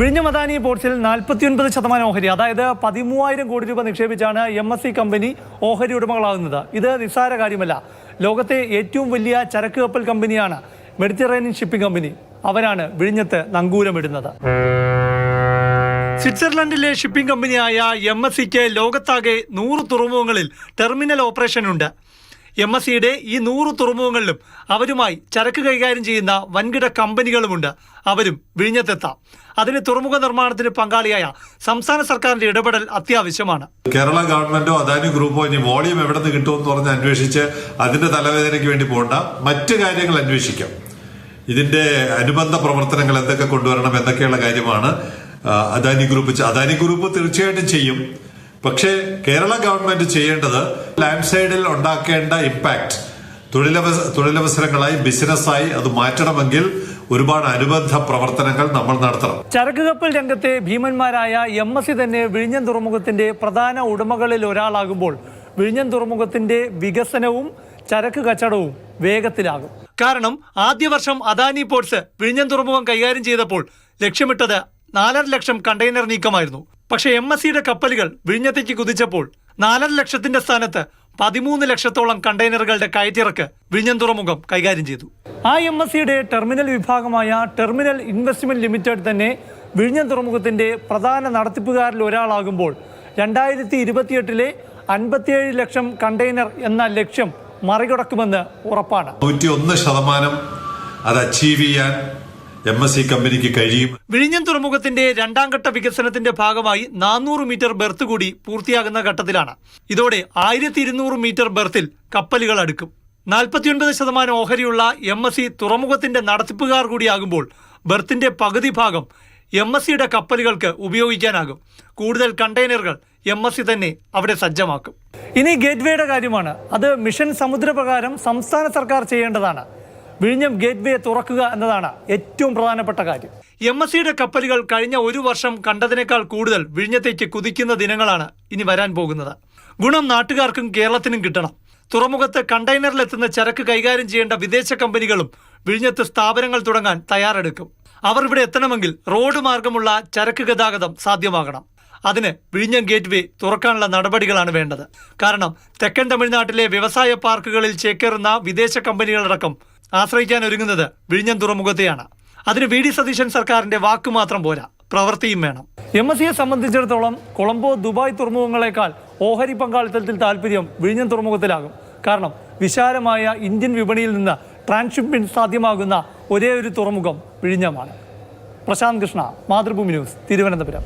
വിഴിഞ്ഞം അദാനി പോർട്സിൽ 49% ഓഹരി, അതായത് 13,000 കോടി രൂപ നിക്ഷേപിച്ചാണ് MSC കമ്പനി ഓഹരി ഉടമകളാകുന്നത്. ഇത് നിസ്സാര കാര്യമല്ല. ലോകത്തെ ഏറ്റവും വലിയ ചരക്ക് കപ്പൽ കമ്പനിയാണ് മെഡിറ്ററേനിയൻ ഷിപ്പിംഗ് കമ്പനി. അവരാണ് വിഴിഞ്ഞത്ത് നങ്കൂരമിടുന്നത്. സ്വിറ്റ്സർലൻഡിലെ ഷിപ്പിംഗ് കമ്പനിയായ MSCക്ക് ലോകത്താകെ 100 തുറമുഖങ്ങളിൽ ടെർമിനൽ ഓപ്പറേഷൻ ഉണ്ട്. MSCയുടെ ഈ 100 തുറമുഖങ്ങളിലും അവരുമായി ചരക്ക് കൈകാര്യം ചെയ്യുന്ന വൻകിട കമ്പനികളുമുണ്ട്. അവരും വിഴിഞ്ഞത്തെത്താം. അതിന് തുറമുഖ നിർമ്മാണത്തിന് പങ്കാളിയായ സംസ്ഥാന സർക്കാരിന്റെ ഇടപെടൽ അത്യാവശ്യമാണ്. കേരള ഗവൺമെന്റോ അദാനി ഗ്രൂപ്പോ ഇനി വോളിയം എവിടെ നിന്ന് കിട്ടുമെന്ന് പറഞ്ഞ് അന്വേഷിച്ച് അതിന്റെ തലവേദനയ്ക്ക് വേണ്ടി പോകണ്ട, മറ്റു കാര്യങ്ങൾ അന്വേഷിക്കാം. ഇതിന്റെ അനുബന്ധ പ്രവർത്തനങ്ങൾ എന്തൊക്കെ കൊണ്ടുവരണം എന്നൊക്കെയുള്ള കാര്യമാണ് അദാനി ഗ്രൂപ്പ് തീർച്ചയായിട്ടും ചെയ്യും. പക്ഷേ കേരള ഗവൺമെന്റ് ചെയ്യേണ്ടത് ലാൻഡ് സൈഡിൽ ഉണ്ടാക്കേണ്ട ഇമ്പാക്ട് തൊഴിലവസരങ്ങളായി, ബിസിനസ്സായി അത് മാറ്റണമെങ്കിൽ ഒരുപാട് അനുബന്ധ പ്രവർത്തനങ്ങൾ നമ്മൾ നടത്തണം. ചരക്ക് കപ്പൽ രംഗത്തെ ഭീമന്മാരായ MSC തന്നെ വിഴിഞ്ഞം തുറമുഖത്തിന്റെ പ്രധാന ഉടമകളിൽ ഒരാളാകുമ്പോൾ വിഴിഞ്ഞം തുറമുഖത്തിന്റെ വികസനവും ചരക്ക് കച്ചവടവും വേഗത്തിലാകും. കാരണം ആദ്യ വർഷം അദാനി പോർട്സ് വിഴിഞ്ഞം തുറമുഖം കൈകാര്യം ചെയ്തപ്പോൾ ലക്ഷ്യമിട്ടത് 4.5 ലക്ഷം കണ്ടെയ്നർ നീക്കമായിരുന്നു. പക്ഷേ MSCയുടെ കപ്പലുകൾ വിഴിഞ്ഞത്തേക്ക് കുതിച്ചപ്പോൾ 4.5 ലക്ഷത്തിന്റെ സ്ഥാനത്ത് 13 ലക്ഷത്തോളം കണ്ടെയ്നറുകളുടെ കയറ്റിറക്ക് വിഴിഞ്ഞം തുറമുഖം കൈകാര്യം ചെയ്തു. ആ MSCയുടെ ടെർമിനൽ വിഭാഗമായ ടെർമിനൽ ഇൻവെസ്റ്റ്മെന്റ് ലിമിറ്റഡ് തന്നെ വിഴിഞ്ഞം തുറമുഖത്തിന്റെ പ്രധാന നടത്തിപ്പുകാരിൽ ഒരാളാകുമ്പോൾ 2028 57 ലക്ഷം കണ്ടെയ്നർ എന്ന ലക്ഷ്യം മറികടക്കുമെന്ന് ഉറപ്പാണ്. 101% അത് അച്ചീവ് ചെയ്യാൻ MSC കമ്പനിക്ക് കഴിയും. വിഴിഞ്ഞം തുറമുഖത്തിന്റെ 2ാം ഘട്ട വികസനത്തിന്റെ ഭാഗമായി 400 മീറ്റർ ബെർത്ത് കൂടി പൂർത്തിയാകുന്ന ഘട്ടത്തിലാണ്. ഇതോടെ 1200 മീറ്റർ ബെർത്തിൽ കപ്പലുകൾ അടുക്കും. 49% ഓഹരിയുള്ള MSC തുറമുഖത്തിന്റെ നടത്തിപ്പുകാർ കൂടിയാകുമ്പോൾ ബെർത്തിന്റെ പകുതി ഭാഗം MSCയുടെ കപ്പലുകൾക്ക് ഉപയോഗിക്കാനാകും. കൂടുതൽ കണ്ടെയ്നറുകൾ MSC തന്നെ അവിടെ സജ്ജമാക്കും. ഇനി ഗേറ്റ്വേയുടെ കാര്യമാണ്. അത് മിഷൻ സമുദ്രപ്രകാരം സംസ്ഥാന സർക്കാർ ചെയ്യേണ്ടതാണ്. വിഴിഞ്ഞം ഗേറ്റ്വേ തുറക്കുക എന്നതാണ് ഏറ്റവും പ്രധാനപ്പെട്ട കാര്യം. MSCയുടെ കപ്പലുകൾ കഴിഞ്ഞ 1 വർഷം കണ്ടതിനേക്കാൾ കൂടുതൽ വിഴിഞ്ഞത്തേക്ക് കുതിക്കുന്ന ദിനങ്ങളാണ് ഇനി വരാൻ പോകുന്നത്. ഗുണം നാട്ടുകാർക്കും കേരളത്തിനും കിട്ടണം. തുറമുഖത്ത് കണ്ടെയ്നറിലെത്തുന്ന ചരക്ക് കൈകാര്യം ചെയ്യേണ്ട വിദേശ കമ്പനികളും വിഴിഞ്ഞത്ത് സ്ഥാപനങ്ങൾ തുടങ്ങാൻ തയ്യാറെടുക്കും. അവർ ഇവിടെ എത്തണമെങ്കിൽ റോഡ് മാർഗമുള്ള ചരക്ക് ഗതാഗതം സാധ്യമാകണം. അതിന് വിഴിഞ്ഞം ഗേറ്റ്വേ തുറക്കാനുള്ള നടപടികളാണ് വേണ്ടത്. കാരണം തെക്കൻ തമിഴ്നാട്ടിലെ വ്യവസായ പാർക്കുകളിൽ ചേക്കേറുന്ന വിദേശ കമ്പനികളടക്കം ആശ്രയിക്കാൻ ഒരുങ്ങുന്നത് വിഴിഞ്ഞം തുറമുഖത്തെയാണ്. അതിന് VD സതീശൻ സർക്കാരിന്റെ വാക്ക് മാത്രം പോരാ, പ്രവൃത്തിയും വേണം. MSCയെ സംബന്ധിച്ചിടത്തോളം കൊളംബോ, ദുബായ് തുറമുഖങ്ങളെക്കാൾ ഓഹരി പങ്കാളിത്തത്തിൽ താല്പര്യം വിഴിഞ്ഞം തുറമുഖത്തിലാകും. കാരണം വിശാലമായ ഇന്ത്യൻ വിപണിയിൽ നിന്ന് ട്രാൻസ്ഷിപ്മെന്റ് സാധ്യമാകുന്ന ഒരേ ഒരു തുറമുഖം വിഴിഞ്ഞമാണ്. പ്രശാന്ത് കൃഷ്ണ, മാതൃഭൂമി ന്യൂസ്, തിരുവനന്തപുരം.